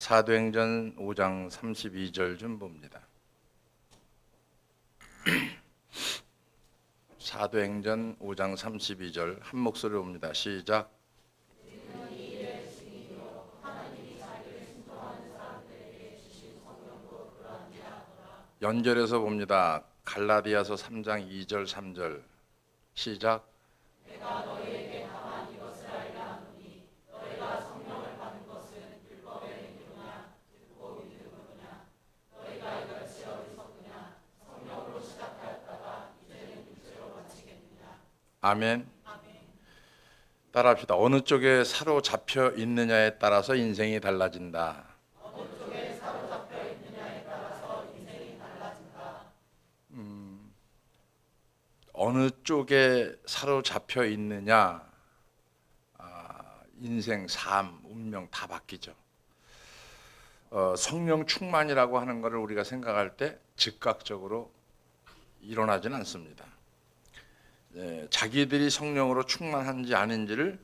사도행전 5장 32절 좀 봅니다. 사도행전 5장 32절 한 목소리로 봅니다. 시작. 연결해서 봅니다. 갈라디아서 3장 2절 3절 시작. 아멘. 따라합시다. 어느 쪽에 사로잡혀 있느냐에 따라서 인생이 달라진다. 어느 쪽에 사로잡혀 있느냐, 인생, 삶, 운명 다 바뀌죠. 성령 충만이라고 하는 것을 우리가 생각할 때 즉각적으로 일어나지는 않습니다. 자기들이 성령으로 충만한지 아닌지를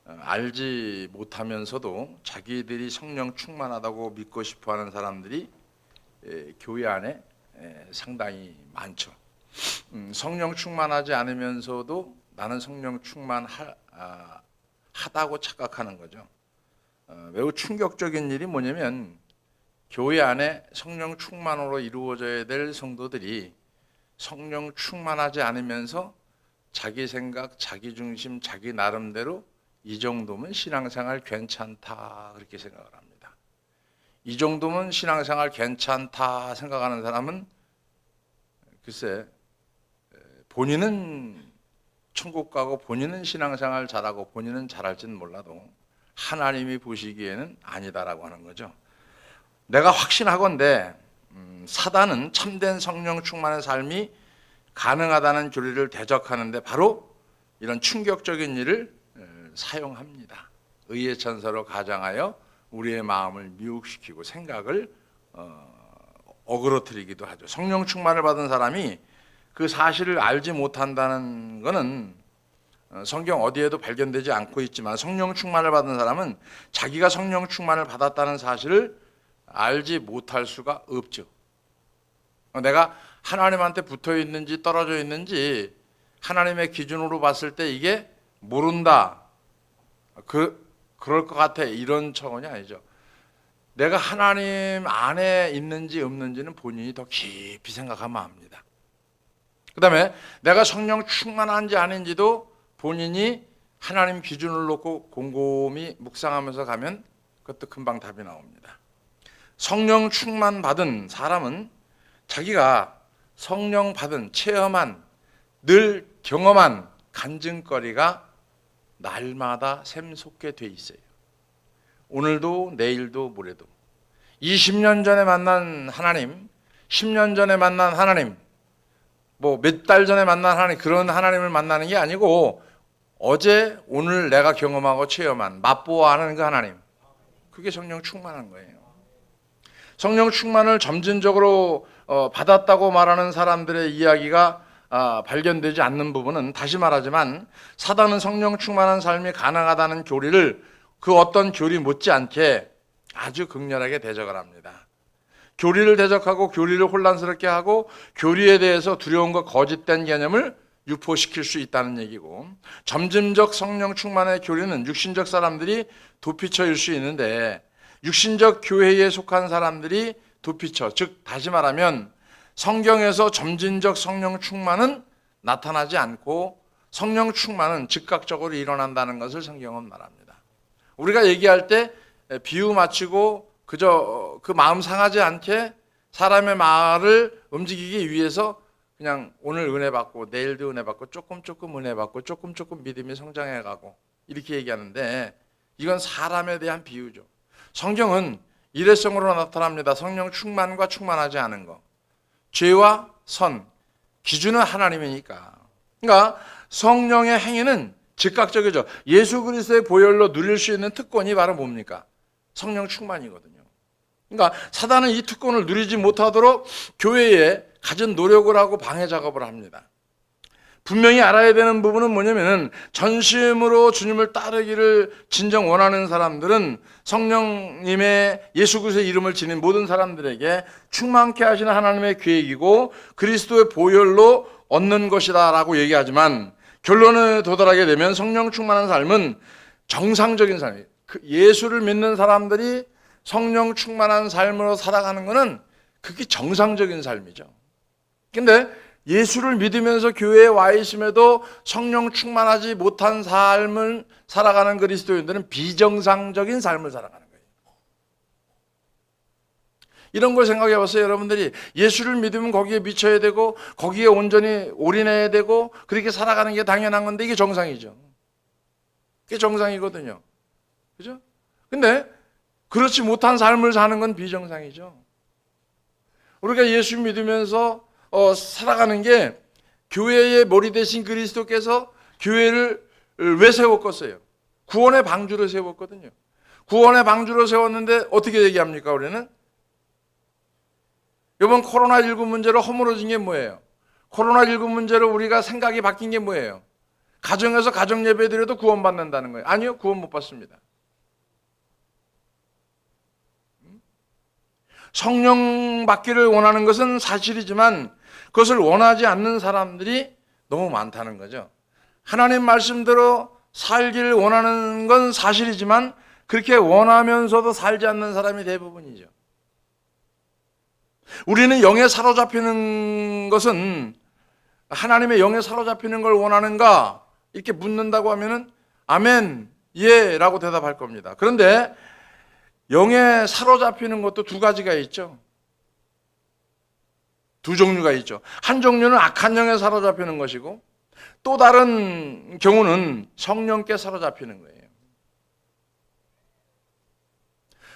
알지 못하면서도 자기들이 성령 충만하다고 믿고 싶어하는 사람들이 교회 안에 상당히 많죠. 성령 충만하지 않으면서도 나는 성령 충만하다고 착각하는 거죠. 매우 충격적인 일이 뭐냐면 교회 안에 성령 충만으로 이루어져야 될 성도들이 성령 충만하지 않으면서 자기 생각, 자기 중심, 자기 나름대로 이 정도면 신앙생활 괜찮다 그렇게 생각을 합니다. 이 정도면 신앙생활 괜찮다 생각하는 사람은 글쎄 본인은 천국 가고 본인은 신앙생활 잘하고 본인은 잘할지는 몰라도 하나님이 보시기에는 아니다라고 하는 거죠. 내가 확신하건대 사단은 참된 성령 충만의 삶이 가능하다는 교리를 대적하는데 바로 이런 충격적인 일을 사용합니다. 의의 천사로 가장하여 우리의 마음을 미혹시키고 생각을 어그러뜨리기도 하죠. 성령 충만을 받은 사람이 그 사실을 알지 못한다는 것은 성경 어디에도 발견되지 않고 있지만 성령 충만을 받은 사람은 자기가 성령 충만을 받았다는 사실을 알지 못할 수가 없죠. 내가 하나님한테 붙어 있는지 떨어져 있는지 하나님의 기준으로 봤을 때 이게 모른다. 그럴 것 같아. 이런 차원이 아니죠. 내가 하나님 안에 있는지 없는지는 본인이 더 깊이 생각하면 압니다. 그 다음에 내가 성령 충만한지 아닌지도 본인이 하나님 기준을 놓고 곰곰이 묵상하면서 가면 그것도 금방 답이 나옵니다. 성령 충만 받은 사람은 자기가 성령 받은 체험한 늘 경험한 간증거리가 날마다 샘솟게 돼 있어요. 오늘도 내일도 모레도 20년 전에 만난 하나님, 10년 전에 만난 하나님, 뭐 몇 달 전에 만난 하나님, 그런 하나님을 만나는 게 아니고 어제 오늘 내가 경험하고 체험한 맛보아하는 그 하나님, 그게 성령 충만한 거예요. 성령 충만을 점진적으로 받았다고 말하는 사람들의 이야기가 발견되지 않는 부분은 다시 말하지만 사단은 성령 충만한 삶이 가능하다는 교리를 그 어떤 교리 못지않게 아주 극렬하게 대적을 합니다. 교리를 대적하고 교리를 혼란스럽게 하고 교리에 대해서 두려움과 거짓된 개념을 유포시킬 수 있다는 얘기고, 점진적 성령 충만의 교리는 육신적 사람들이 도피처일 수 있는데 육신적 교회에 속한 사람들이 도피처, 즉 다시 말하면 성경에서 점진적 성령 충만은 나타나지 않고 성령 충만은 즉각적으로 일어난다는 것을 성경은 말합니다. 우리가 얘기할 때 비유 맞추고 그저 그 마음 상하지 않게 사람의 말을 움직이기 위해서 그냥 오늘 은혜 받고 내일도 은혜 받고 조금 은혜 받고 조금 믿음이 성장해 가고 이렇게 얘기하는데 이건 사람에 대한 비유죠. 성경은 일회성으로 나타납니다. 성령 충만과 충만하지 않은 것, 죄와 선, 기준은 하나님이니까. 그러니까 성령의 행위는 즉각적이죠. 예수 그리스도의 보혈로 누릴 수 있는 특권이 바로 뭡니까? 성령 충만이거든요. 그러니까 사단은 이 특권을 누리지 못하도록 교회에 갖은 노력을 하고 방해 작업을 합니다. 분명히 알아야 되는 부분은 뭐냐면은 전심으로 주님을 따르기를 진정 원하는 사람들은 성령님의 예수 그리스도의 이름을 지닌 모든 사람들에게 충만케 하시는 하나님의 계획이고 그리스도의 보혈로 얻는 것이다라고 얘기하지만 결론에 도달하게 되면 성령 충만한 삶은 정상적인 삶이에요. 예수를 믿는 사람들이 성령 충만한 삶으로 살아가는 것은 그게 정상적인 삶이죠. 근데 예수를 믿으면서 교회에 와 있음에도 성령 충만하지 못한 삶을 살아가는 그리스도인들은 비정상적인 삶을 살아가는 거예요. 이런 걸 생각해 봤어요. 여러분들이 예수를 믿으면 거기에 미쳐야 되고 거기에 온전히 올인해야 되고 그렇게 살아가는 게 당연한 건데 이게 정상이죠. 그게 정상이거든요. 그죠? 근데 그렇지 못한 삶을 사는 건 비정상이죠. 우리가 예수 믿으면서 살아가는 게 교회의 머리 대신 그리스도께서 교회를 왜 세웠겠어요? 구원의 방주로 세웠거든요. 구원의 방주로 세웠는데 어떻게 얘기합니까 우리는? 이번 코로나19 문제로 허물어진 게 뭐예요? 코로나19 문제로 우리가 생각이 바뀐 게 뭐예요? 가정에서 가정 예배 드려도 구원받는다는 거예요. 아니요, 구원 못 받습니다. 성령 받기를 원하는 것은 사실이지만 그것을 원하지 않는 사람들이 너무 많다는 거죠. 하나님 말씀대로 살기를 원하는 건 사실이지만 그렇게 원하면서도 살지 않는 사람이 대부분이죠. 우리는 영에 사로잡히는 것은 하나님의 영에 사로잡히는 걸 원하는가? 이렇게 묻는다고 하면은 아멘, 예 라고 대답할 겁니다. 그런데 영에 사로잡히는 것도 두 가지가 있죠. 두 종류가 있죠. 한 종류는 악한 영에 사로잡히는 것이고 또 다른 경우는 성령께 사로잡히는 거예요.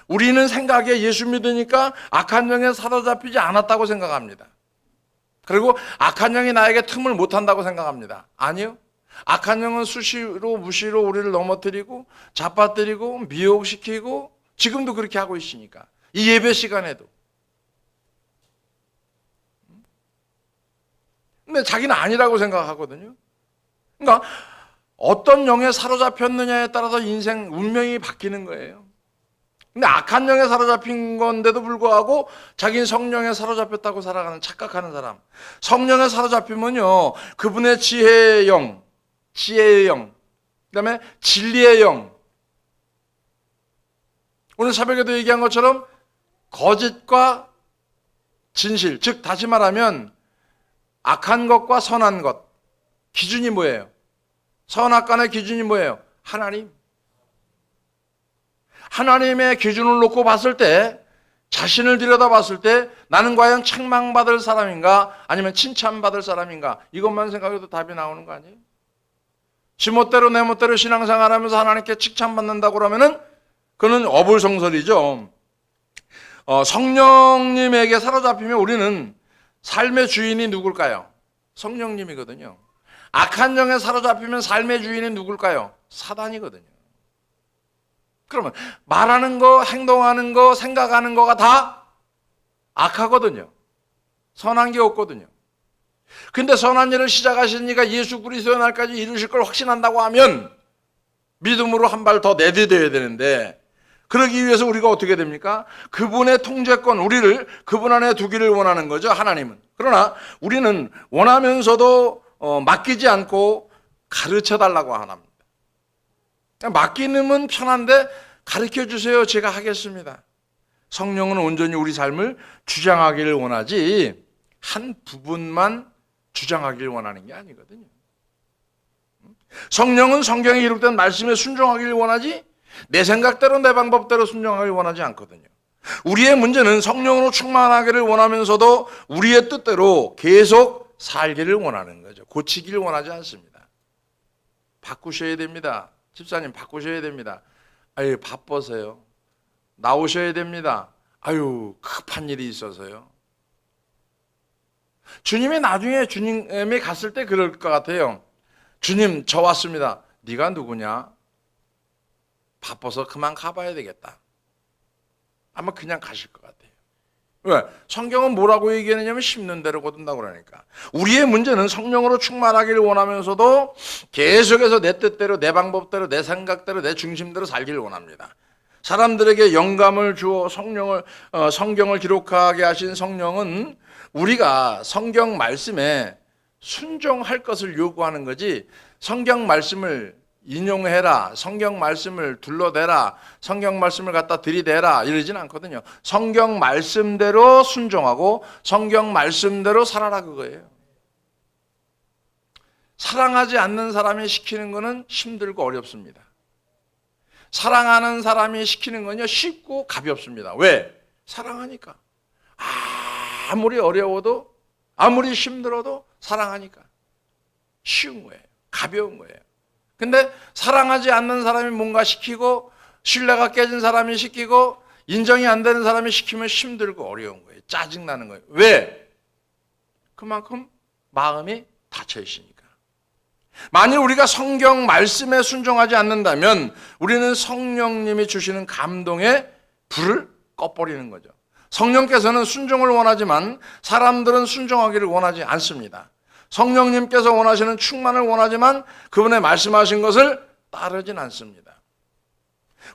우리는 생각에 예수 믿으니까 악한 영에 사로잡히지 않았다고 생각합니다. 그리고 악한 영이 나에게 틈을 못 한다고 생각합니다. 아니요. 악한 영은 수시로 무시로 우리를 넘어뜨리고 잡아뜨리고 미혹시키고 지금도 그렇게 하고 있으니까 이 예배 시간에도. 근데 자기는 아니라고 생각하거든요. 그러니까 어떤 영에 사로잡혔느냐에 따라서 인생 운명이 바뀌는 거예요. 근데 악한 영에 사로잡힌 건데도 불구하고 자기는 성령에 사로잡혔다고 살아가는 착각하는 사람. 성령에 사로잡히면요 그분의 지혜의 영, 그다음에 진리의 영. 오늘 새벽에도 얘기한 것처럼 거짓과 진실, 즉 다시 말하면 악한 것과 선한 것 기준이 뭐예요? 선악간의 기준이 뭐예요? 하나님. 하나님의 기준을 놓고 봤을 때 자신을 들여다봤을 때 나는 과연 책망받을 사람인가 아니면 칭찬받을 사람인가 이것만 생각해도 답이 나오는 거 아니에요? 지멋대로 내 멋대로 신앙생활하면서 하나님께 칭찬받는다고 그러면은 그는 어불성설이죠. 성령님에게 사로잡히면 우리는 삶의 주인이 누굴까요? 성령님이거든요. 악한 영에 사로잡히면 삶의 주인이 누굴까요? 사단이거든요. 그러면 말하는 거, 행동하는 거, 생각하는 거가 다 악하거든요. 선한 게 없거든요. 근데 선한 일을 시작하신 이가 예수 그리스도의 날까지 이루실 걸 확신한다고 하면 믿음으로 한 발 더 내디뎌야 되는데 그러기 위해서 우리가 어떻게 됩니까? 그분의 통제권, 우리를 그분 안에 두기를 원하는 거죠, 하나님은. 그러나 우리는 원하면서도 맡기지 않고 가르쳐달라고 합니다. 맡기는 편한데 가르쳐주세요, 제가 하겠습니다. 성령은 온전히 우리 삶을 주장하기를 원하지 한 부분만 주장하기를 원하는 게 아니거든요. 성령은 성경에 기록된 말씀에 순종하기를 원하지 내 생각대로 내 방법대로 순종하기를 원하지 않거든요. 우리의 문제는 성령으로 충만하기를 원하면서도 우리의 뜻대로 계속 살기를 원하는 거죠. 고치기를 원하지 않습니다. 바꾸셔야 됩니다. 집사님 바꾸셔야 됩니다. 아유 바빠서요. 나오셔야 됩니다. 아유 급한 일이 있어서요. 주님이 나중에 주님이 갔을 때 그럴 것 같아요. 주님 저 왔습니다. 네가 누구냐? 바빠서 그만 가봐야 되겠다. 아마 그냥 가실 것 같아요. 왜? 성경은 뭐라고 얘기하느냐면 심는 대로 거둔다고 그러니까. 우리의 문제는 성령으로 충만하기를 원하면서도 계속해서 내 뜻대로, 내 방법대로, 내 생각대로, 내 중심대로 살기를 원합니다. 사람들에게 영감을 주어 성경을 기록하게 하신 성령은 우리가 성경 말씀에 순종할 것을 요구하는 거지, 성경 말씀을 인용해라, 성경 말씀을 둘러대라, 성경 말씀을 갖다 들이대라 이러진 않거든요. 성경 말씀대로 순종하고 성경 말씀대로 살아라, 그거예요. 사랑하지 않는 사람이 시키는 거는 힘들고 어렵습니다. 사랑하는 사람이 시키는 건요 쉽고 가볍습니다. 왜? 사랑하니까. 아무리 어려워도, 아무리 힘들어도 사랑하니까 쉬운 거예요. 가벼운 거예요. 근데 사랑하지 않는 사람이 뭔가 시키고, 신뢰가 깨진 사람이 시키고, 인정이 안 되는 사람이 시키면 힘들고 어려운 거예요. 짜증나는 거예요. 왜? 그만큼 마음이 닫혀 있으니까. 만일 우리가 성경 말씀에 순종하지 않는다면 우리는 성령님이 주시는 감동의 불을 꺼버리는 거죠. 성령께서는 순종을 원하지만 사람들은 순종하기를 원하지 않습니다. 성령님께서 원하시는 충만을 원하지만 그분의 말씀하신 것을 따르진 않습니다.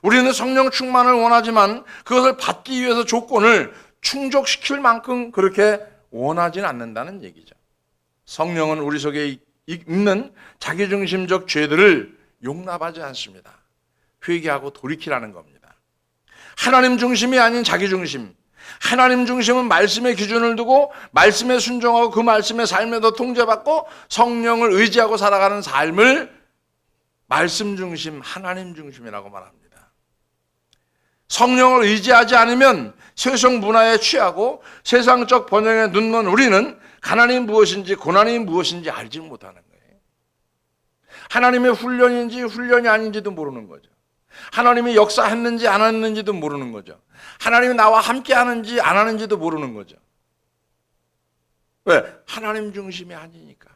우리는 성령 충만을 원하지만 그것을 받기 위해서 조건을 충족시킬 만큼 그렇게 원하진 않는다는 얘기죠. 성령은 우리 속에 있는 자기중심적 죄들을 용납하지 않습니다. 회개하고 돌이키라는 겁니다. 하나님 중심이 아닌 자기중심, 하나님 중심은 말씀의 기준을 두고 말씀에 순종하고 그 말씀의 삶에도 통제받고 성령을 의지하고 살아가는 삶을 말씀 중심, 하나님 중심이라고 말합니다. 성령을 의지하지 않으면 세상 문화에 취하고 세상적 번영에 눈먼 우리는 가난이 무엇인지 고난이 무엇인지 알지 못하는 거예요. 하나님의 훈련인지 훈련이 아닌지도 모르는 거죠. 하나님이 역사했는지 안 했는지도 모르는 거죠. 하나님이 나와 함께 하는지 안 하는지도 모르는 거죠. 왜? 하나님 중심이 아니니까.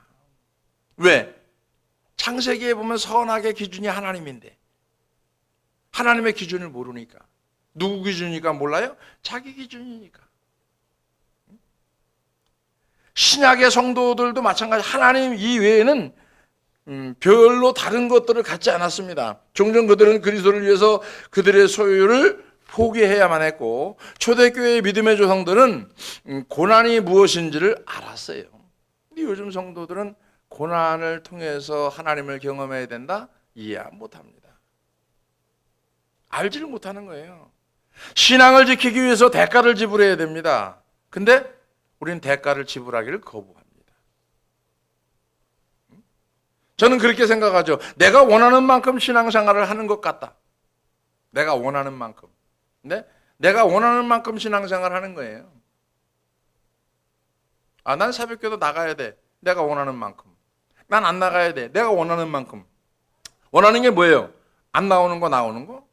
왜? 창세기에 보면 선악의 기준이 하나님인데 하나님의 기준을 모르니까. 누구 기준이니까 몰라요? 자기 기준이니까. 신약의 성도들도 마찬가지. 하나님 이외에는 별로 다른 것들을 갖지 않았습니다. 종종 그들은 그리스도를 위해서 그들의 소유를 포기해야만 했고, 초대교회의 믿음의 조상들은 고난이 무엇인지를 알았어요. 근데 요즘 성도들은 고난을 통해서 하나님을 경험해야 된다? 이해 못합니다. 알지를 못하는 거예요. 신앙을 지키기 위해서 대가를 지불해야 됩니다. 근데 우리는 대가를 지불하기를 거부합니다. 저는 그렇게 생각하죠. 내가 원하는 만큼 신앙생활을 하는 것 같다. 내가 원하는 만큼. 근데 내가 원하는 만큼 신앙생활을 하는 거예요. 난 새벽기도 나가야 돼. 내가 원하는 만큼. 난 안 나가야 돼. 내가 원하는 만큼. 원하는 게 뭐예요? 안 나오는 거, 나오는 거?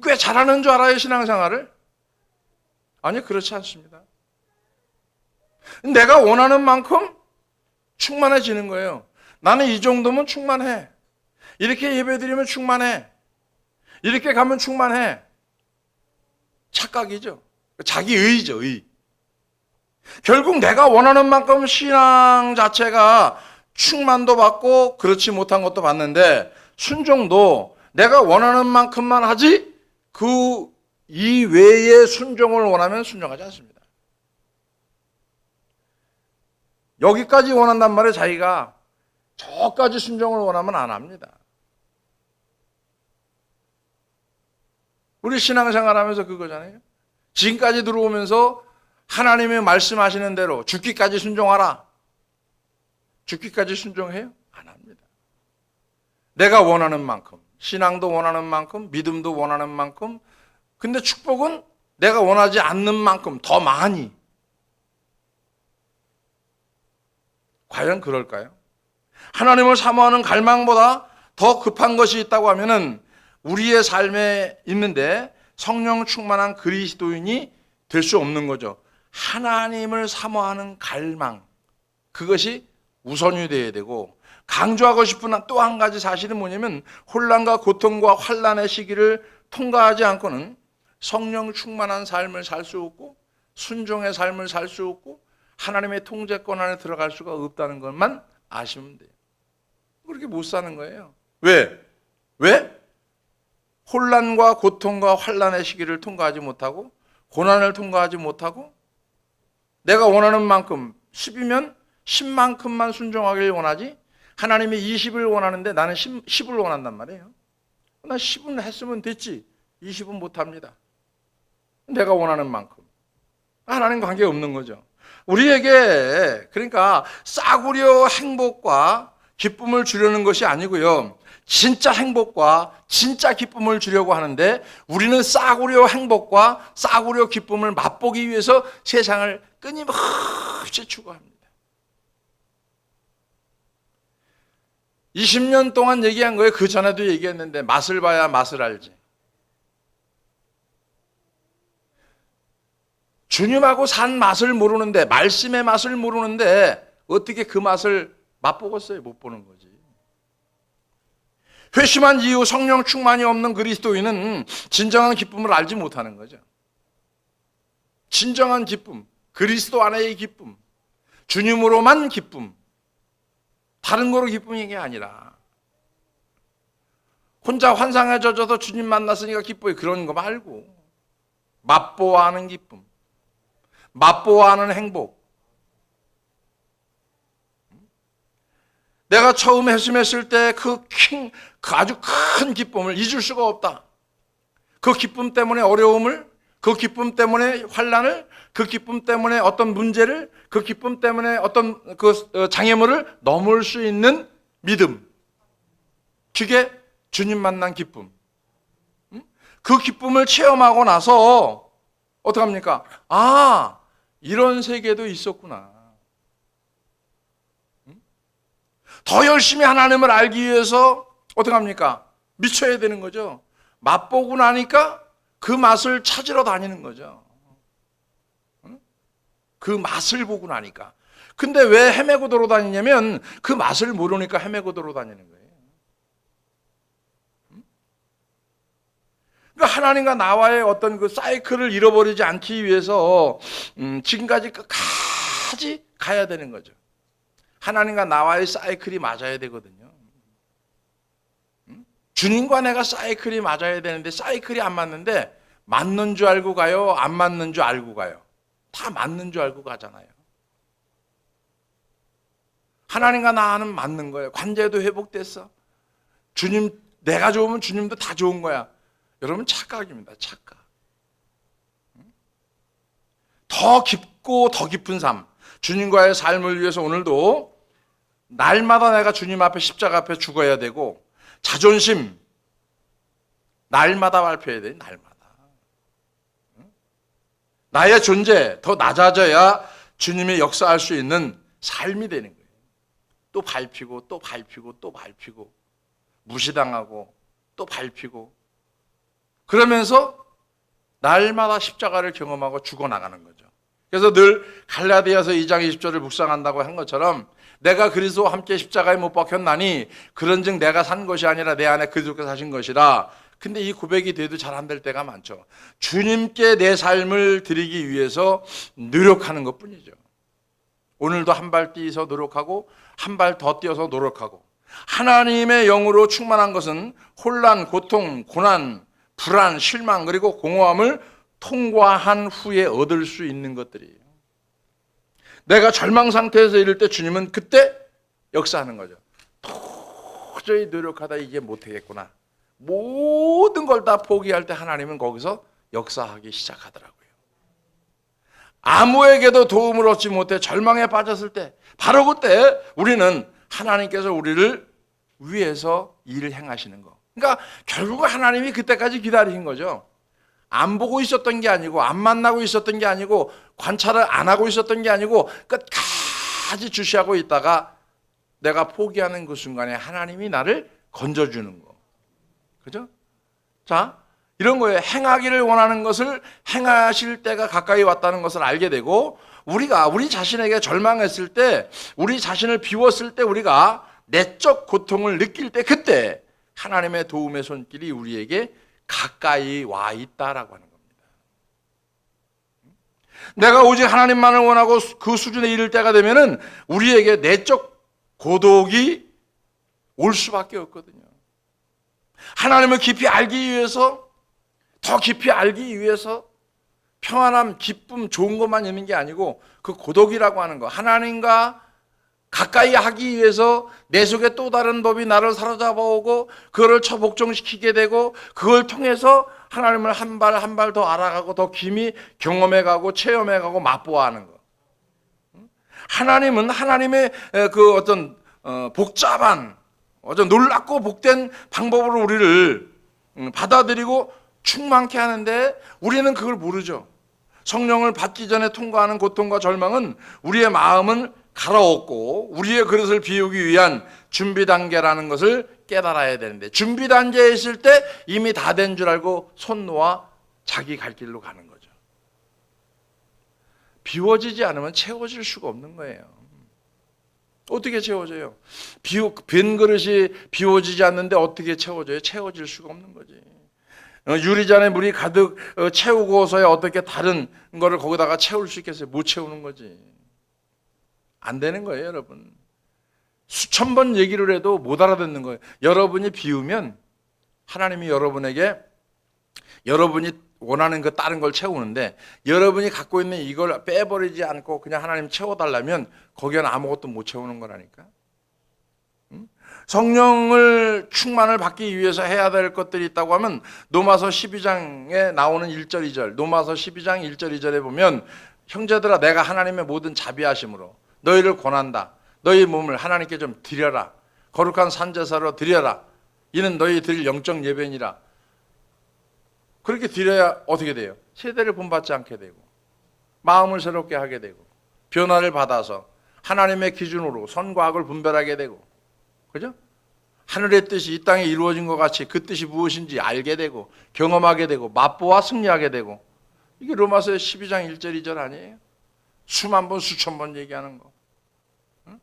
꽤 잘하는 줄 알아요, 신앙생활을? 아니, 그렇지 않습니다. 내가 원하는 만큼 충만해지는 거예요. 나는 이 정도면 충만해. 이렇게 예배드리면 충만해. 이렇게 가면 충만해. 착각이죠. 자기 의죠, 의. 결국 내가 원하는 만큼 신앙 자체가 충만도 받고 그렇지 못한 것도 받는데, 순종도 내가 원하는 만큼만 하지 그 이외의 순종을 원하면 순종하지 않습니다. 여기까지 원한단 말이에요. 자기가 저까지 순종을 원하면 안 합니다. 우리 신앙생활하면서 그거잖아요. 지금까지 들어오면서 하나님이 말씀하시는 대로 죽기까지 순종하라. 죽기까지 순종해요? 안 합니다. 내가 원하는 만큼, 신앙도 원하는 만큼, 믿음도 원하는 만큼, 근데 축복은 내가 원하지 않는 만큼 더 많이. 과연 그럴까요? 하나님을 사모하는 갈망보다 더 급한 것이 있다고 하면은 우리의 삶에 있는데 성령 충만한 그리스도인이 될 수 없는 거죠. 하나님을 사모하는 갈망, 그것이 우선이 되어야 되고, 강조하고 싶은 또 한 가지 사실은 뭐냐면 혼란과 고통과 환난의 시기를 통과하지 않고는 성령 충만한 삶을 살 수 없고 순종의 삶을 살 수 없고 하나님의 통제권 안에 들어갈 수가 없다는 것만 아시면 돼요. 그렇게 못 사는 거예요. 왜? 혼란과 고통과 환난의 시기를 통과하지 못하고 고난을 통과하지 못하고 내가 원하는 만큼 10이면 10만큼만 순종하길 원하지 하나님이 20을 원하는데 나는 10을 원한단 말이에요. 나 10은 했으면 됐지 20은 못합니다. 내가 원하는 만큼. 하나님 관계없는 거죠. 우리에게 그러니까 싸구려 행복과 기쁨을 주려는 것이 아니고요. 진짜 행복과 진짜 기쁨을 주려고 하는데 우리는 싸구려 행복과 싸구려 기쁨을 맛보기 위해서 세상을 끊임없이 추구합니다. 20년 동안 얘기한 거예요. 그 전에도 얘기했는데 맛을 봐야 맛을 알지. 주님하고 산 맛을 모르는데 말씀의 맛을 모르는데 어떻게 그 맛을 맛보겠어요? 못 보는 거지. 회심한 이후 성령 충만이 없는 그리스도인은 진정한 기쁨을 알지 못하는 거죠. 진정한 기쁨, 그리스도 안에의 기쁨, 주님으로만 기쁨, 다른 거로 기쁨이 게 아니라 혼자 환상에 젖어서 주님 만났으니까 기뻐요. 그런 거 말고 맛보아하는 기쁨, 맛보아하는 행복. 내가 처음 회심했을 때 그 아주 큰 기쁨을 잊을 수가 없다. 그 기쁨 때문에 어려움을, 그 기쁨 때문에 환난을, 그 기쁨 때문에 어떤 문제를, 그 기쁨 때문에 어떤 그 장애물을 넘을 수 있는 믿음. 그게 주님 만난 기쁨. 그 기쁨을 체험하고 나서 어떡합니까? 아, 이런 세계도 있었구나. 더 열심히 하나님을 알기 위해서 어떡합니까? 미쳐야 되는 거죠. 맛보고 나니까 그 맛을 찾으러 다니는 거죠. 그 맛을 보고 나니까. 근데 왜 헤매고 돌아다니냐면 그 맛을 모르니까 헤매고 돌아다니는 거예요. 그러니까 하나님과 나와의 어떤 그 사이클을 잃어버리지 않기 위해서 지금까지 끝까지 가야 되는 거죠. 하나님과 나와의 사이클이 맞아야 되거든요. 주님과 내가 사이클이 맞아야 되는데 사이클이 안 맞는데 맞는 줄 알고 가요? 안 맞는 줄 알고 가요? 다 맞는 줄 알고 가잖아요. 하나님과 나는 맞는 거예요. 관계도 회복됐어. 주님, 내가 좋으면 주님도 다 좋은 거야. 여러분 착각입니다. 착각. 더 깊고 더 깊은 삶, 주님과의 삶을 위해서 오늘도 날마다 내가 주님 앞에 십자가 앞에 죽어야 되고 자존심 날마다 발표해야 돼. 날마다. 나의 존재 더 낮아져야 주님이 역사할 수 있는 삶이 되는 거예요. 또 밟히고 또 밟히고 또 밟히고 무시당하고 또 밟히고 그러면서 날마다 십자가를 경험하고 죽어나가는 거죠. 그래서 늘 갈라디아서 2장 20절을 묵상한다고 한 것처럼 내가 그리스도와 함께 십자가에 못 박혔나니 그런즉 내가 산 것이 아니라 내 안에 그리스도께서 사신 것이라. 근데 이 고백이 돼도 잘 안 될 때가 많죠. 주님께 내 삶을 드리기 위해서 노력하는 것뿐이죠. 오늘도 한 발 뛰어서 노력하고 한 발 더 뛰어서 노력하고 하나님의 영으로 충만한 것은 혼란, 고통, 고난, 불안, 실망 그리고 공허함을 통과한 후에 얻을 수 있는 것들이에요. 내가 절망 상태에서 이럴 때 주님은 그때 역사하는 거죠. 도저히 노력하다 이게 못하겠구나. 모든 걸 다 포기할 때 하나님은 거기서 역사하기 시작하더라고요. 아무에게도 도움을 얻지 못해 절망에 빠졌을 때 바로 그때 우리는 하나님께서 우리를 위해서 일을 행하시는 거. 그러니까 결국 하나님이 그때까지 기다리신 거죠. 안 보고 있었던 게 아니고 안 만나고 있었던 게 아니고 관찰을 안 하고 있었던 게 아니고 끝까지 주시하고 있다가 내가 포기하는 그 순간에 하나님이 나를 건져주는 거. 그죠? 자, 이런 거예요. 행하기를 원하는 것을 행하실 때가 가까이 왔다는 것을 알게 되고 우리가 우리 자신에게 절망했을 때 우리 자신을 비웠을 때 우리가 내적 고통을 느낄 때 그때 하나님의 도움의 손길이 우리에게 가까이 와 있다라고 하는 겁니다. 내가 오직 하나님만을 원하고 그 수준에 이를 때가 되면은 우리에게 내적 고독이 올 수밖에 없거든요. 하나님을 깊이 알기 위해서, 더 깊이 알기 위해서 평안함, 기쁨, 좋은 것만 있는 게 아니고 그 고독이라고 하는 거, 하나님과 가까이 하기 위해서 내 속에 또 다른 법이 나를 사로잡아 오고 그거를 처복종시키게 되고 그걸 통해서 하나님을 한 발 한 발 더 알아가고 더 깊이 경험해가고 체험해가고 맛보아하는 거. 하나님은 하나님의 그 어떤 복잡한 어떤 놀랍고 복된 방법으로 우리를 받아들이고 충만케 하는데 우리는 그걸 모르죠. 성령을 받기 전에 통과하는 고통과 절망은 우리의 마음은 갈아엎고 우리의 그릇을 비우기 위한 준비 단계라는 것을 깨달아야 되는데, 준비 단계에 있을 때 이미 다 된 줄 알고 손 놓아 자기 갈 길로 가는 거죠. 비워지지 않으면 채워질 수가 없는 거예요. 어떻게 채워져요? 빈 그릇이 비워지지 않는데 어떻게 채워져요? 채워질 수가 없는 거지. 유리잔에 물이 가득 채우고서야 어떻게 다른 거를 거기다가 채울 수 있겠어요? 못 채우는 거지. 안 되는 거예요, 여러분. 수천 번 얘기를 해도 못 알아듣는 거예요. 여러분이 비우면 하나님이 여러분에게 여러분이 원하는 그 다른 걸 채우는데, 여러분이 갖고 있는 이걸 빼버리지 않고 그냥 하나님 채워달라면 거기는 아무것도 못 채우는 거라니까. 성령을 충만을 받기 위해서 해야 될 것들이 있다고 하면 로마서 12장에 나오는 1절 2절, 로마서 12장 1절 2절에 보면 형제들아 내가 하나님의 모든 자비하심으로 너희를 권한다. 너희 몸을 하나님께 좀 드려라. 거룩한 산제사로 드려라. 이는 너희 드릴 영적 예배니라. 그렇게 드려야 어떻게 돼요? 세대를 본받지 않게 되고 마음을 새롭게 하게 되고 변화를 받아서 하나님의 기준으로 선과 악을 분별하게 되고, 그죠? 하늘의 뜻이 이 땅에 이루어진 것 같이 그 뜻이 무엇인지 알게 되고 경험하게 되고 맛보아 승리하게 되고, 이게 로마서 12장 1절 2절 아니에요? 수만 번 수천 번 얘기하는 거. 응?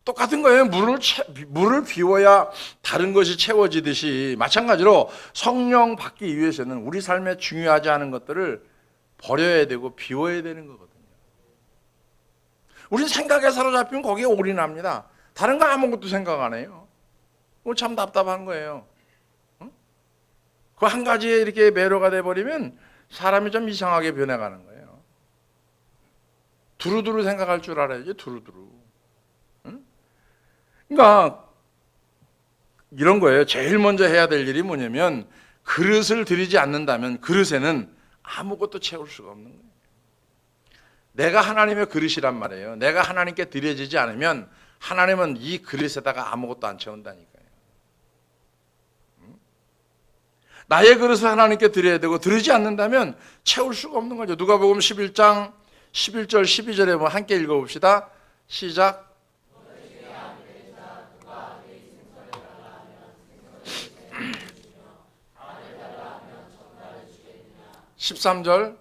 똑같은 거예요. 물을 비워야 다른 것이 채워지듯이 마찬가지로 성령 받기 위해서는 우리 삶에 중요하지 않은 것들을 버려야 되고 비워야 되는 거거든요. 우리 생각에 사로잡히면 거기에 올인합니다. 다른 거 아무것도 생각 안 해요. 참 답답한 거예요. 그 한 가지에 이렇게 매료가 돼버리면 사람이 좀 이상하게 변해가는 거예요. 두루두루 생각할 줄 알아야지, 두루두루. 그러니까 이런 거예요. 제일 먼저 해야 될 일이 뭐냐면 그릇을 들이지 않는다면 그릇에는 아무것도 채울 수가 없는 거예요. 내가 하나님의 그릇이란 말이에요. 내가 하나님께 드려지지 않으면 하나님은 이 그릇에다가 아무것도 안 채운다니까요. 나의 그릇을 하나님께 드려야 되고 드리지 않는다면 채울 수가 없는 거죠. 누가복음 11장 11절 12절에 한번 함께 읽어봅시다. 시작. 13절.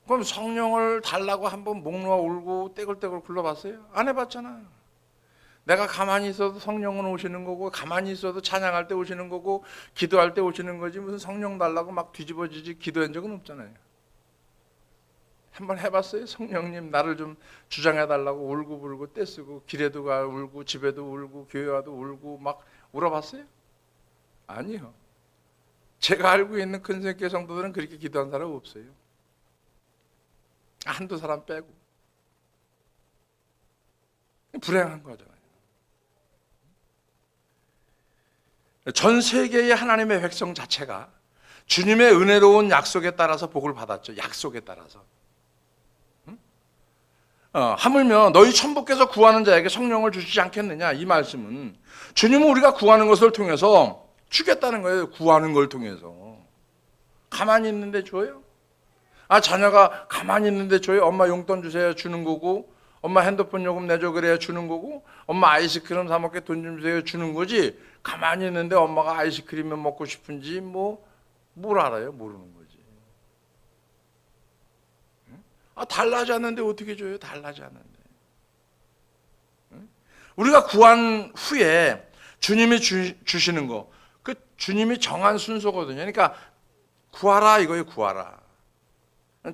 그럼 성령을 달라고 한번 목 놓아 울고 떼굴떼굴 굴러봤어요? 안 해봤잖아. 내가 가만히 있어도 성령은 오시는 거고, 가만히 있어도 찬양할 때 오시는 거고, 기도할 때 오시는 거지 무슨 성령 달라고 막 뒤집어지지 기도한 적은 없잖아요. 한번 해봤어요? 성령님 나를 좀 주장해달라고 울고불고 떼쓰고 길에도 가 울고 집에도 울고 교회 와도 울고 막 울어봤어요? 아니요. 제가 알고 있는 큰생교회 성도들은 그렇게 기도한 사람 없어요. 한두 사람 빼고. 불행한 거잖아요. 전 세계의 하나님의 백성 자체가 주님의 은혜로운 약속에 따라서 복을 받았죠. 약속에 따라서. 하물며 너희 천부께서 구하는 자에게 성령을 주시지 않겠느냐, 이 말씀은 주님은 우리가 구하는 것을 통해서 주겠다는 거예요. 구하는 걸 통해서. 가만히 있는데 줘요? 자녀가 가만히 있는데 줘요? 엄마 용돈 주세요 주는 거고, 엄마 핸드폰 요금 내줘 그래야 주는 거고, 엄마 아이스크림 사 먹게 돈 좀 주세요 주는 거지. 가만히 있는데 엄마가 아이스크림을 먹고 싶은지 뭘 알아요? 모르는 거지. 달라지 않는데 어떻게 줘요? 달라지 않는데. 우리가 구한 후에 주님이 주시는 거, 그 주님이 정한 순서거든요. 그러니까 구하라 이거예요. 구하라.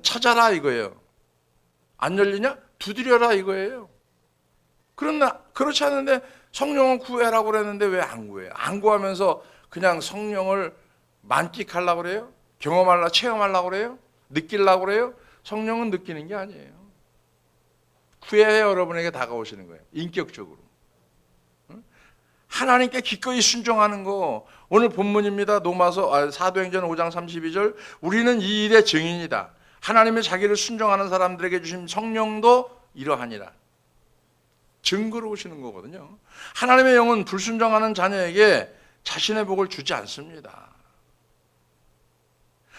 찾아라 이거예요. 안 열리냐? 두드려라 이거예요. 그러나 그렇지 않은데 성령을 구해라고 그랬는데 왜 안 구해요? 안 구하면서 그냥 성령을 만끽하려고 그래요? 경험하려고, 체험하려고 그래요? 느끼려고 그래요? 성령은 느끼는 게 아니에요. 구해야 여러분에게 다가오시는 거예요. 인격적으로. 하나님께 기꺼이 순종하는 거. 오늘 본문입니다. 사도행전 5장 32절. 우리는 이 일의 증인이다. 하나님의 자기를 순종하는 사람들에게 주신 성령도 이러하니라. 증거로 오시는 거거든요. 하나님의 영은 불순종하는 자녀에게 자신의 복을 주지 않습니다.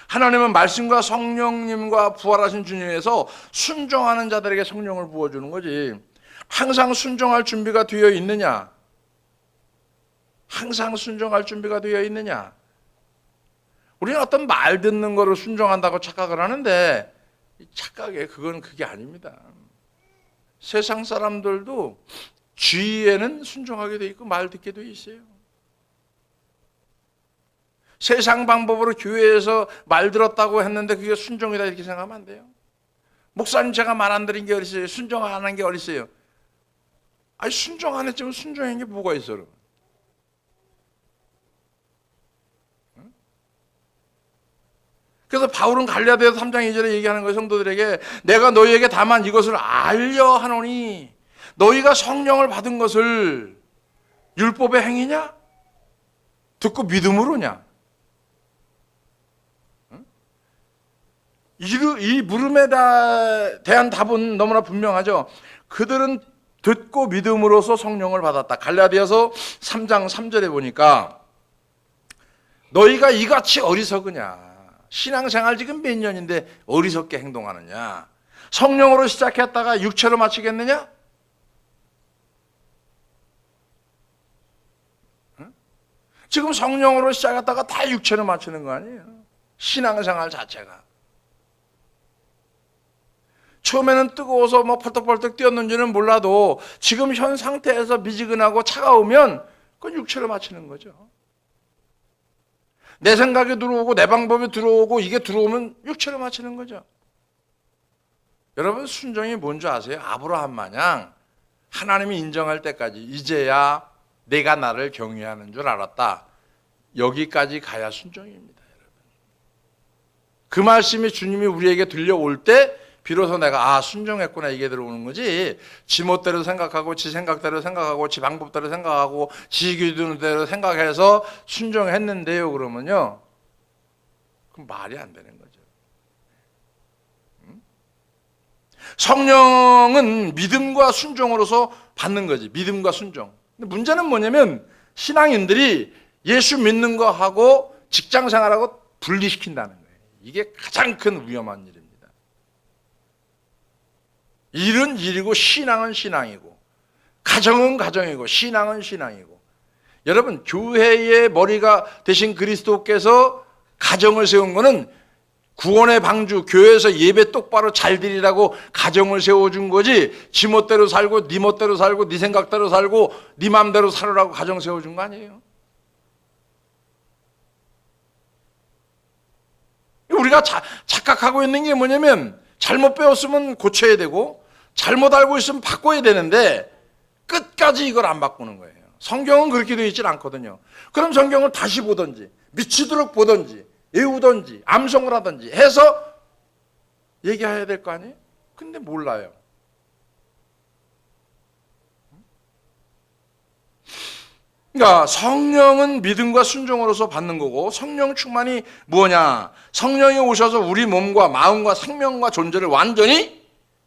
하나님은 말씀과 성령님과 부활하신 주님에서 순종하는 자들에게 성령을 부어주는 거지. 항상 순종할 준비가 되어 있느냐? 항상 순종할 준비가 되어 있느냐? 우리는 어떤 말 듣는 거로 순종한다고 착각을 하는데 착각에 그게 아닙니다. 세상 사람들도 주의에는 순종하게 돼 있고 말 듣게 돼 있어요. 세상 방법으로 교회에서 말 들었다고 했는데 그게 순종이다 이렇게 생각하면 안 돼요. 목사님 제가 말 안 드린 게 어딨어요? 순종 안 한 게 어딨어요? 아니 순종 안 했지만 순종한 게 뭐가 있어? 그래서 바울은 갈라디아서 3장 2절에 얘기하는 거예요. 성도들에게 내가 너희에게 다만 이것을 알려 하노니 너희가 성령을 받은 것을 율법의 행위냐? 듣고 믿음으로냐? 이 물음에 대한 답은 너무나 분명하죠. 그들은 듣고 믿음으로써 성령을 받았다. 갈라디아서 3장 3절에 보니까 너희가 이같이 어리석으냐? 신앙생활 지금 몇 년인데 어리석게 행동하느냐? 성령으로 시작했다가 육체로 마치겠느냐? 지금 성령으로 시작했다가 다 육체로 마치는 거 아니에요? 신앙생활 자체가. 처음에는 뜨거워서 펄떡펄떡 뛰었는지는 몰라도 지금 현 상태에서 미지근하고 차가우면 그건 육체로 마치는 거죠. 내 생각이 들어오고 내 방법이 들어오고 이게 들어오면 육체로 마치는 거죠. 여러분 순종이 뭔지 아세요? 아브라함 마냥 하나님이 인정할 때까지 이제야 내가 나를 경외하는 줄 알았다. 여기까지 가야 순종입니다. 여러분. 그 말씀이 주님이 우리에게 들려올 때 비로소 내가 순종했구나 이게 들어오는 거지. 지 멋대로 생각하고 지 생각대로 생각하고 지 방법대로 생각하고 지 기준대로 생각해서 순종했는데요 그러면요 그럼 말이 안 되는 거죠. 성령은 믿음과 순종으로서 받는 거지. 믿음과 순종. 근데 문제는 뭐냐면 신앙인들이 예수 믿는 거하고 직장생활하고 분리시킨다는 거예요. 이게 가장 큰 위험한 일입니다. 일은 일이고 신앙은 신앙이고 가정은 가정이고 신앙은 신앙이고. 여러분 교회의 머리가 되신 그리스도께서 가정을 세운 거는 구원의 방주 교회에서 예배 똑바로 잘 드리라고 가정을 세워준 거지 지 멋대로 살고 네 멋대로 살고 네 생각대로 살고 네 맘대로 살으라고 가정 세워준 거 아니에요. 우리가 착각하고 있는 게 뭐냐면 잘못 배웠으면 고쳐야 되고 잘못 알고 있으면 바꿔야 되는데 끝까지 이걸 안 바꾸는 거예요. 성경은 그렇게 되어 있질 않거든요. 그럼 성경을 다시 보든지 미치도록 보든지 외우든지 암송을 하든지 해서 얘기해야 될 거 아니에요? 근데 몰라요. 그러니까 성령은 믿음과 순종으로서 받는 거고 성령 충만이 뭐냐? 성령이 오셔서 우리 몸과 마음과 생명과 존재를 완전히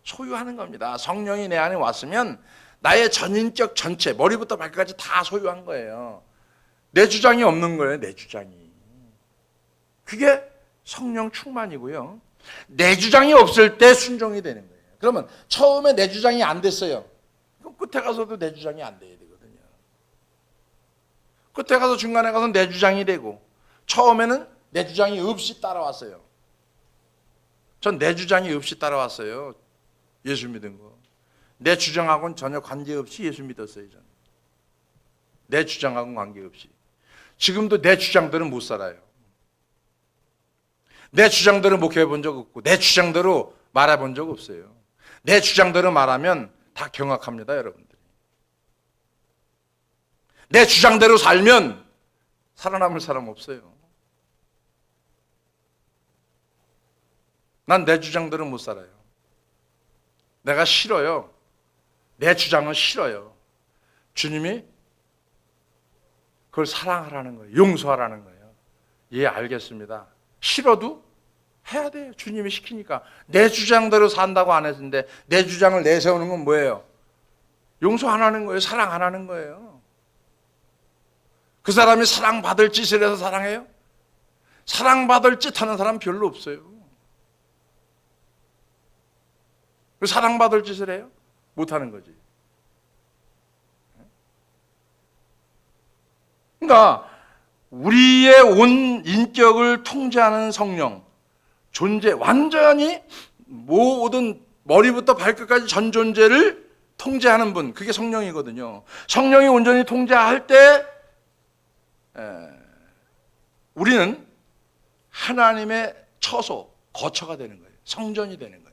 소유하는 겁니다. 성령이 내 안에 왔으면 나의 전인격 전체 머리부터 발끝까지 다 소유한 거예요. 내 주장이 없는 거예요. 내 주장이. 그게 성령 충만이고요. 내 주장이 없을 때 순종이 되는 거예요. 그러면 처음에 내 주장이 안 됐어요. 그럼 끝에 가서도 내 주장이 안 돼야 되거든요. 끝에 가서 중간에 가서 내 주장이 되고 처음에는 내 주장이 없이 따라왔어요. 전 내 주장이 없이 따라왔어요. 예수 믿은 거. 내 주장하고는 전혀 관계없이 예수 믿었어요. 저는. 내 주장하고는 관계없이. 지금도 내 주장대로 못 살아요. 내 주장대로 목회해 본 적 없고 내 주장대로 말해 본 적 없어요. 내 주장대로 말하면 다 경악합니다, 여러분들이. 내 주장대로 살면 살아남을 사람 없어요. 난 내 주장대로 못 살아요. 내가 싫어요. 내 주장은 싫어요. 주님이 그걸 사랑하라는 거예요. 용서하라는 거예요. 예, 알겠습니다. 싫어도 해야 돼요. 주님이 시키니까. 내 주장대로 산다고 안 했는데 내 주장을 내세우는 건 뭐예요? 용서 안 하는 거예요. 사랑 안 하는 거예요. 그 사람이 사랑받을 짓을 해서 사랑해요? 사랑받을 짓 하는 사람 별로 없어요. 사랑받을 짓을 해요? 못하는 거지. 그러니까 우리의 온 인격을 통제하는 성령, 존재, 완전히 모든 머리부터 발끝까지 전 존재를 통제하는 분, 그게 성령이거든요. 성령이 온전히 통제할 때 우리는 하나님의 처소, 거처가 되는 거예요. 성전이 되는 거예요.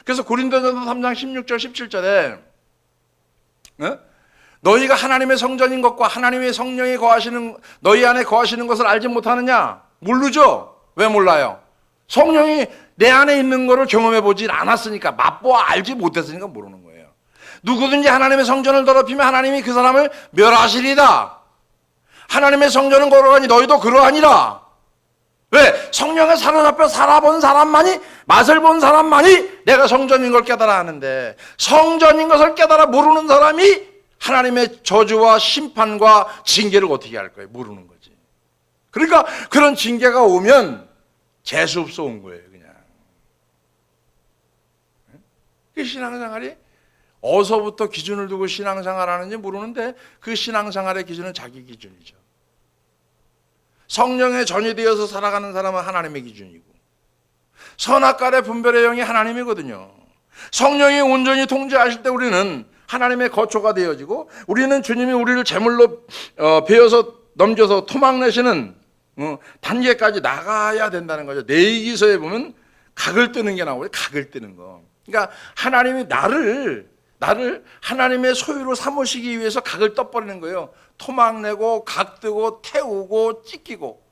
그래서 고린도전서 3장 16절 17절에 너희가 하나님의 성전인 것과 하나님의 성령이 거하시는 너희 안에 거하시는 것을 알지 못하느냐? 모르죠? 왜 몰라요? 성령이 내 안에 있는 것을 경험해 보지 않았으니까, 맛보아 알지 못했으니까 모르는 거예요. 누구든지 하나님의 성전을 더럽히면 하나님이 그 사람을 멸하시리다. 하나님의 성전은 거룩하니 너희도 그러하니라. 왜? 성령에 사로잡혀 살아본 사람만이, 맛을 본 사람만이 내가 성전인 걸 깨달아 하는데, 성전인 것을 깨달아 모르는 사람이 하나님의 저주와 심판과 징계를 어떻게 할 거예요? 모르는 거지. 그러니까 그런 징계가 오면 재수없어 온 거예요, 그냥. 그 신앙생활이 어디서부터 기준을 두고 신앙생활 하는지 모르는데 그 신앙생활의 기준은 자기 기준이죠. 성령에 전이되어서 살아가는 사람은 하나님의 기준이고, 선악과의 분별의 영이 하나님이거든요. 성령이 온전히 통제하실 때 우리는 하나님의 거처가 되어지고, 우리는 주님이 우리를 제물로 베어서 넘겨서 토막 내시는 단계까지 나가야 된다는 거죠. 내기서에 보면 각을 뜨는 게 나오고요. 각을 뜨는 거. 그러니까 하나님이 나를 하나님의 소유로 삼으시기 위해서 각을 떠버리는 거예요. 토막 내고 각 뜨고 태우고 찢기고.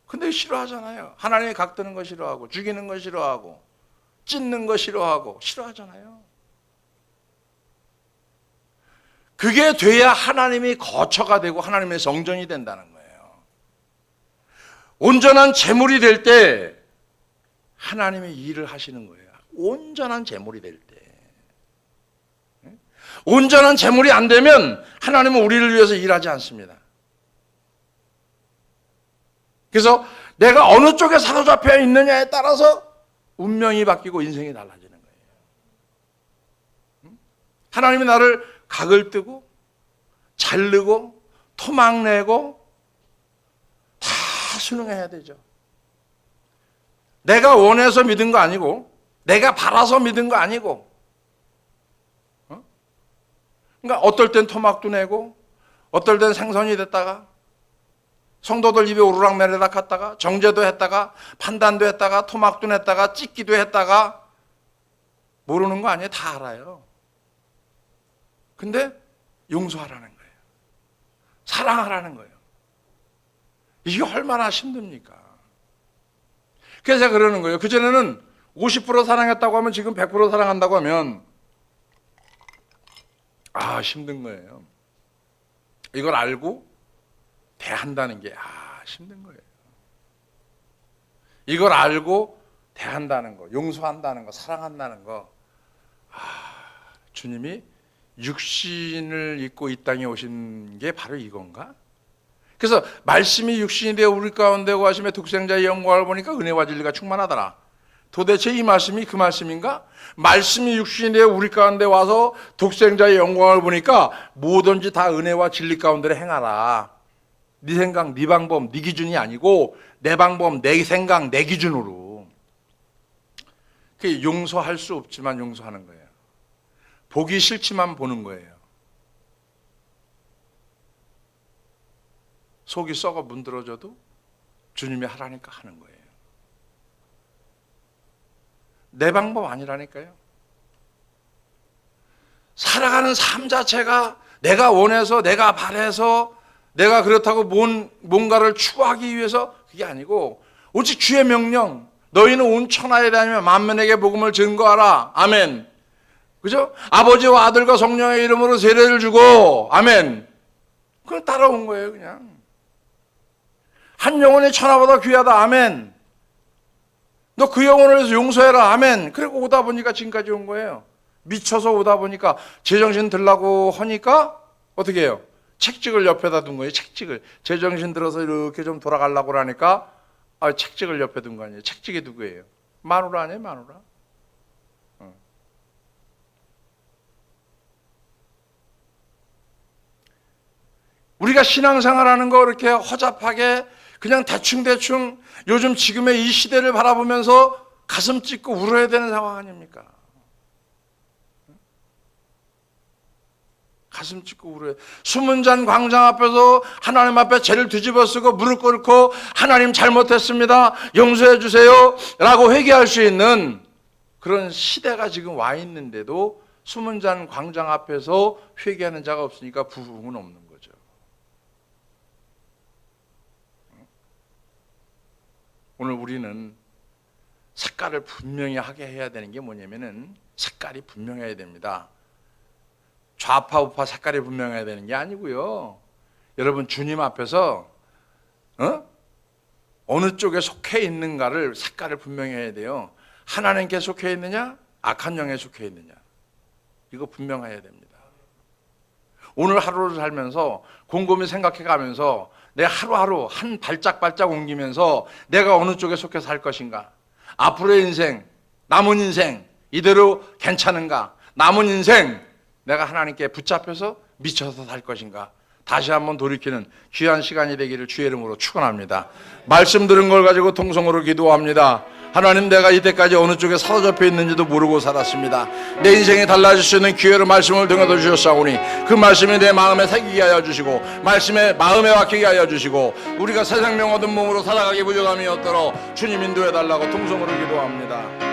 근데 싫어하잖아요. 하나님이 각 뜨는 거 싫어하고, 죽이는 거 싫어하고, 찢는 거 싫어하고, 싫어하잖아요. 그게 돼야 하나님이 거처가 되고 하나님의 성전이 된다는 거예요. 온전한 제물이 될 때 하나님의 일을 하시는 거예요. 온전한 제물이 될 때. 온전한 제물이 안 되면 하나님은 우리를 위해서 일하지 않습니다. 그래서 내가 어느 쪽에 사로잡혀 있느냐에 따라서 운명이 바뀌고 인생이 달라지는 거예요. 하나님이 나를 각을 뜨고 자르고 토막 내고 다 순응해야 되죠. 내가 원해서 믿은 거 아니고, 내가 바라서 믿은 거 아니고, 그러니까 어떨 땐 토막도 내고, 어떨 땐 생선이 됐다가, 성도들 입에 오르락내리락 갔다가, 정죄도 했다가, 판단도 했다가, 토막도 냈다가, 찢기도 했다가, 모르는 거 아니에요? 다 알아요. 근데 용서하라는 거예요. 사랑하라는 거예요. 이게 얼마나 힘듭니까? 그래서 제가 그러는 거예요. 그전에는 50% 사랑했다고 하면 지금 100% 사랑한다고 하면 힘든 거예요. 이걸 알고 대한다는 게 힘든 거예요. 이걸 알고 대한다는 거, 용서한다는 거, 사랑한다는 거. 주님이 육신을 입고 이 땅에 오신 게 바로 이건가? 그래서 말씀이 육신이 되어 우리 가운데 거하심에 독생자의 영광을 보니까 은혜와 진리가 충만하더라. 도대체 이 말씀이 그 말씀인가? 말씀이 육신이 되어 우리 가운데 와서 독생자의 영광을 보니까 뭐든지 다 은혜와 진리 가운데 행하라. 네 생각, 네 방법, 네 기준이 아니고 내 방법, 내 생각, 내 기준으로. 그 용서할 수 없지만 용서하는 거예요. 보기 싫지만 보는 거예요. 속이 썩어 문드러져도 주님이 하라니까 하는 거예요. 내 방법 아니라니까요. 살아가는 삶 자체가 내가 원해서, 내가 바래서, 내가 그렇다고 뭔가를 추구하기 위해서 그게 아니고 오직 주의 명령, 너희는 온 천하에 다니며 만민에게 복음을 증거하라. 아멘. 그죠? 아버지와 아들과 성령의 이름으로 세례를 주고, 아멘. 그걸 따라온 거예요, 그냥. 한 영혼이 천하보다 귀하다. 아멘. 너 그 영혼을 위해서 용서해라. 아멘. 그리고 오다 보니까 지금까지 온 거예요. 미쳐서 오다 보니까 제정신 들라고 하니까 어떻게 해요? 책찍을 옆에다 둔 거예요. 책찍을. 제정신 들어서 이렇게 좀 돌아가려고 하니까 책찍을 옆에 둔 거 아니에요. 책찍이 누구예요? 마누라 아니에요, 마누라? 우리가 신앙생활하는 거 이렇게 허잡하게 그냥 대충대충 요즘 지금의 이 시대를 바라보면서 가슴 찢고 울어야 되는 상황 아닙니까? 가슴 찢고 울어야. 숨은 잔 광장 앞에서 하나님 앞에 죄를 뒤집어 쓰고 무릎 꿇고 하나님 잘못했습니다, 용서해 주세요 라고 회개할 수 있는 그런 시대가 지금 와 있는데도 숨은 잔 광장 앞에서 회개하는 자가 없으니까 부흥은 없는 거죠. 오늘 우리는 색깔을 분명히 하게 해야 되는 게 뭐냐면은 색깔이 분명해야 됩니다. 좌파 우파 색깔이 분명해야 되는 게 아니고요. 여러분 주님 앞에서 어느 쪽에 속해 있는가를 색깔을 분명히 해야 돼요. 하나님께 속해 있느냐, 악한 영에 속해 있느냐, 이거 분명해야 됩니다. 오늘 하루를 살면서 곰곰이 생각해 가면서 내 하루하루 한 발짝발짝 옮기면서 내가 어느 쪽에 속해 살 것인가, 앞으로의 인생, 남은 인생 이대로 괜찮은가, 남은 인생 내가 하나님께 붙잡혀서 미쳐서 살 것인가, 다시 한번 돌이키는 귀한 시간이 되기를 주의 이름으로 축원합니다. 말씀 들은 걸 가지고 통성으로 기도합니다. 하나님, 내가 이때까지 어느 쪽에 사로잡혀 있는지도 모르고 살았습니다. 내 인생이 달라질 수 있는 기회로 말씀을 등에도 주셨사오니 그 말씀이 내 마음에 새기게 하여 주시고 말씀에 마음에 박히게 하여 주시고 우리가 새 생명 얻은 몸으로 살아가기 부족함이 없도록 주님 인도해 달라고 통성으로 기도합니다.